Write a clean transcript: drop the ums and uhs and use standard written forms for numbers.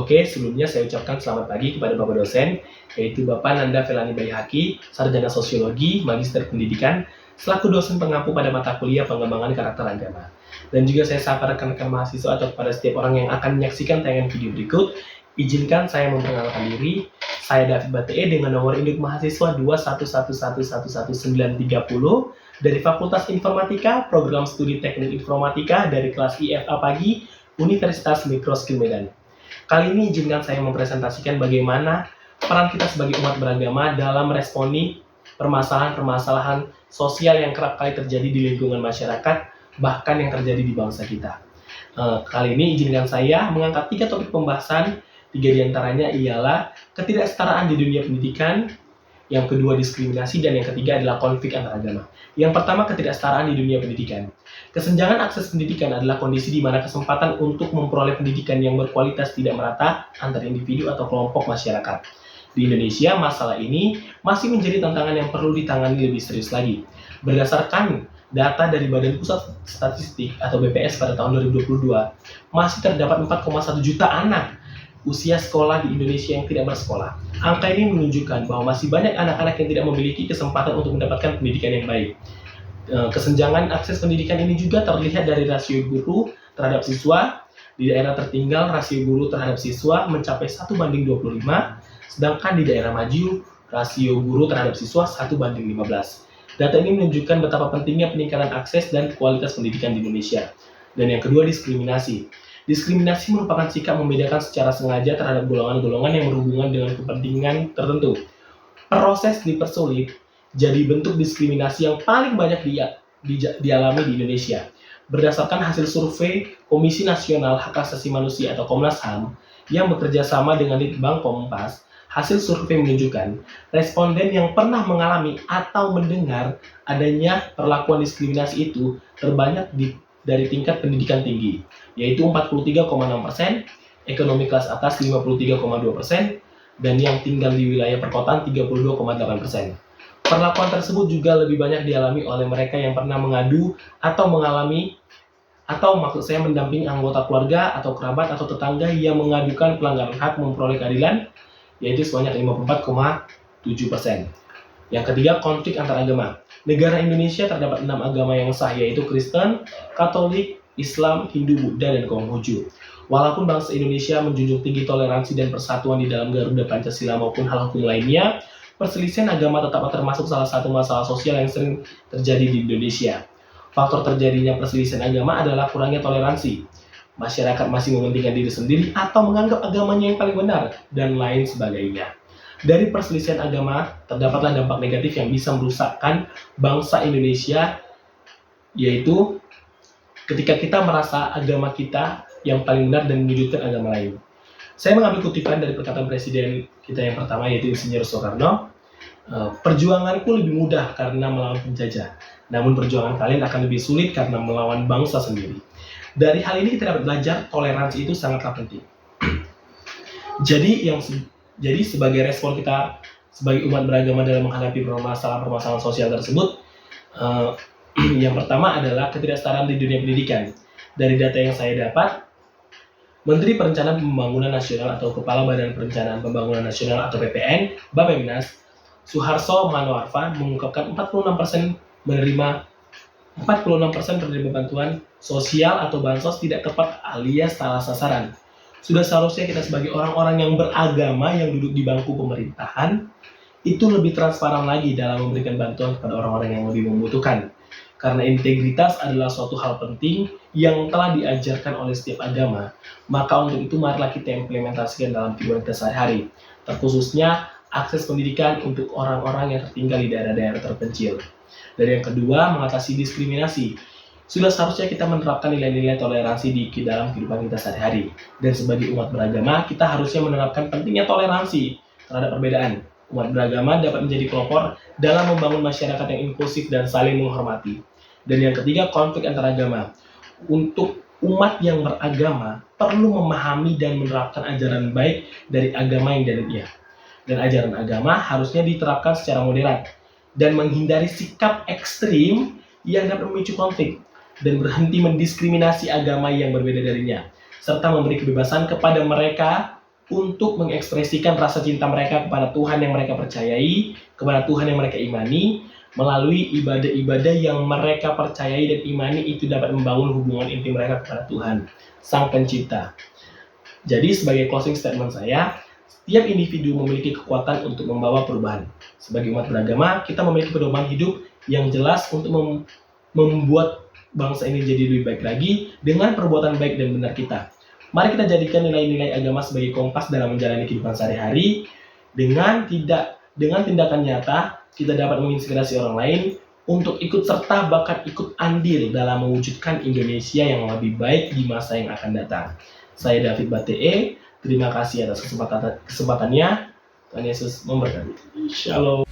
Oke, sebelumnya saya ucapkan selamat pagi kepada Bapak dosen, yaitu Bapak Nanda Felani Bayhaki, Sarjana Sosiologi, Magister Pendidikan, selaku dosen pengampu pada mata kuliah pengembangan karakter agama. Dan juga saya sapa rekan-rekan mahasiswa atau kepada setiap orang yang akan menyaksikan tayangan video berikut, izinkan saya memperkenalkan diri. Saya David Batee dengan nomor induk mahasiswa 211111930 dari Fakultas Informatika, Program Studi Teknik Informatika dari kelas IFA Pagi, Universitas Mikroskill Medan. Kali ini izinkan saya mempresentasikan bagaimana peran kita sebagai umat beragama dalam meresponi permasalahan-permasalahan sosial yang kerap kali terjadi di lingkungan masyarakat, bahkan yang terjadi di bangsa kita. Kali ini izinkan saya mengangkat 3 topik pembahasan. 3 diantaranya ialah ketidaksetaraan di dunia pendidikan, yang kedua diskriminasi, dan yang ketiga adalah konflik antar agama. Yang pertama, ketidaksetaraan di dunia pendidikan. Kesenjangan akses pendidikan adalah kondisi di mana kesempatan untuk memperoleh pendidikan yang berkualitas tidak merata antar individu atau kelompok masyarakat. Di Indonesia, masalah ini masih menjadi tantangan yang perlu ditangani lebih serius lagi. Berdasarkan data dari Badan Pusat Statistik atau BPS pada tahun 2022, masih terdapat 4,1 juta anak usia sekolah di Indonesia yang tidak bersekolah. Angka ini menunjukkan bahwa masih banyak anak-anak yang tidak memiliki kesempatan untuk mendapatkan pendidikan yang baik. Kesenjangan akses pendidikan ini juga terlihat dari rasio guru terhadap siswa. Di daerah tertinggal, rasio guru terhadap siswa mencapai 1:25, sedangkan di daerah maju, rasio guru terhadap siswa 1:15. Data ini menunjukkan betapa pentingnya peningkatan akses dan kualitas pendidikan di Indonesia. Dan yang kedua, diskriminasi. Diskriminasi merupakan sikap membedakan secara sengaja terhadap golongan-golongan yang berhubungan dengan kepentingan tertentu. Proses dipersulit jadi bentuk diskriminasi yang paling banyak dialami di Indonesia. Berdasarkan hasil survei Komisi Nasional Hak Asasi Manusia atau Komnas HAM yang bekerja sama dengan Litbang Kompas, hasil survei menunjukkan responden yang pernah mengalami atau mendengar adanya perlakuan diskriminasi itu terbanyak dari tingkat pendidikan tinggi, yaitu 43,6%, ekonomi kelas atas 53,2%, dan yang tinggal di wilayah perkotaan 32,8%. Perlakuan tersebut juga lebih banyak dialami oleh mereka yang pernah mengadu atau mengalami, atau maksud saya mendampingi anggota keluarga atau kerabat atau tetangga yang mengadukan pelanggaran hak memperoleh keadilan, yaitu sebanyak 54,7%. Yang ketiga, konflik antar agama. Negara Indonesia terdapat 6 agama yang sah, yaitu Kristen, Katolik, Islam, Hindu, Buddha, dan Konghucu. Walaupun bangsa Indonesia menjunjung tinggi toleransi dan persatuan di dalam Garuda Pancasila maupun hal hukum lainnya, perselisihan agama tetap termasuk salah satu masalah sosial yang sering terjadi di Indonesia. Faktor terjadinya perselisihan agama adalah kurangnya toleransi. Masyarakat masih mementingkan diri sendiri atau menganggap agamanya yang paling benar, dan lain sebagainya. Dari perselisihan agama, terdapatlah dampak negatif yang bisa merusakkan bangsa Indonesia, yaitu ketika kita merasa agama kita yang paling benar dan menyudutkan agama lain. Saya mengambil kutipan dari perkataan Presiden kita yang pertama, yaitu Insinyur Soekarno, perjuanganku lebih mudah karena melawan penjajah, namun perjuangan kalian akan lebih sulit karena melawan bangsa sendiri. Dari hal ini kita dapat belajar toleransi itu sangatlah penting. Jadi sebagai respon kita sebagai umat beragama dalam menghadapi permasalahan-permasalahan sosial tersebut, yang pertama adalah ketidaksetaraan di dunia pendidikan. Dari data yang saya dapat, Menteri Perencanaan Pembangunan Nasional atau Kepala Badan Perencanaan Pembangunan Nasional atau BPN, Bappenas, Suharso Manoarfa mengungkapkan 46% menerima bantuan sosial atau bansos tidak tepat alias salah sasaran. Sudah seharusnya kita sebagai orang-orang yang beragama yang duduk di bangku pemerintahan itu lebih transparan lagi dalam memberikan bantuan kepada orang-orang yang lebih membutuhkan. Karena integritas adalah suatu hal penting yang telah diajarkan oleh setiap agama, maka untuk itu marilah kita implementasikan dalam kehidupan kita sehari-hari, terkhususnya akses pendidikan untuk orang-orang yang tertinggal di daerah-daerah terpencil. Dan yang kedua, mengatasi diskriminasi. Sudah seharusnya kita menerapkan nilai-nilai toleransi di dalam kehidupan kita sehari-hari. Dan sebagai umat beragama, kita harusnya menerapkan pentingnya toleransi terhadap perbedaan. Umat beragama dapat menjadi pelopor dalam membangun masyarakat yang inklusif dan saling menghormati. Dan yang ketiga, konflik antar agama. Untuk umat yang beragama, perlu memahami dan menerapkan ajaran baik dari agama yang dianutnya. Dan ajaran agama harusnya diterapkan secara moderat dan menghindari sikap ekstrim yang dapat memicu konflik, dan berhenti mendiskriminasi agama yang berbeda darinya, serta memberi kebebasan kepada mereka untuk mengekspresikan rasa cinta mereka kepada Tuhan yang mereka percayai, kepada Tuhan yang mereka imani, melalui ibadah-ibadah yang mereka percayai dan imani itu dapat membangun hubungan intim mereka kepada Tuhan, Sang Pencipta. Jadi sebagai closing statement saya, setiap individu memiliki kekuatan untuk membawa perubahan. Sebagai umat beragama, kita memiliki pedoman hidup yang jelas untuk membuat bangsa ini jadi lebih baik lagi dengan perbuatan baik dan benar kita. Mari kita jadikan nilai-nilai agama sebagai kompas dalam menjalani kehidupan sehari-hari. Dengan tindakan nyata, kita dapat menginspirasi orang lain untuk ikut serta bahkan ikut andil dalam mewujudkan Indonesia yang lebih baik di masa yang akan datang. Saya David Batee, terima kasih atas kesempatannya. Tuhan Yesus memberkati. Shalom.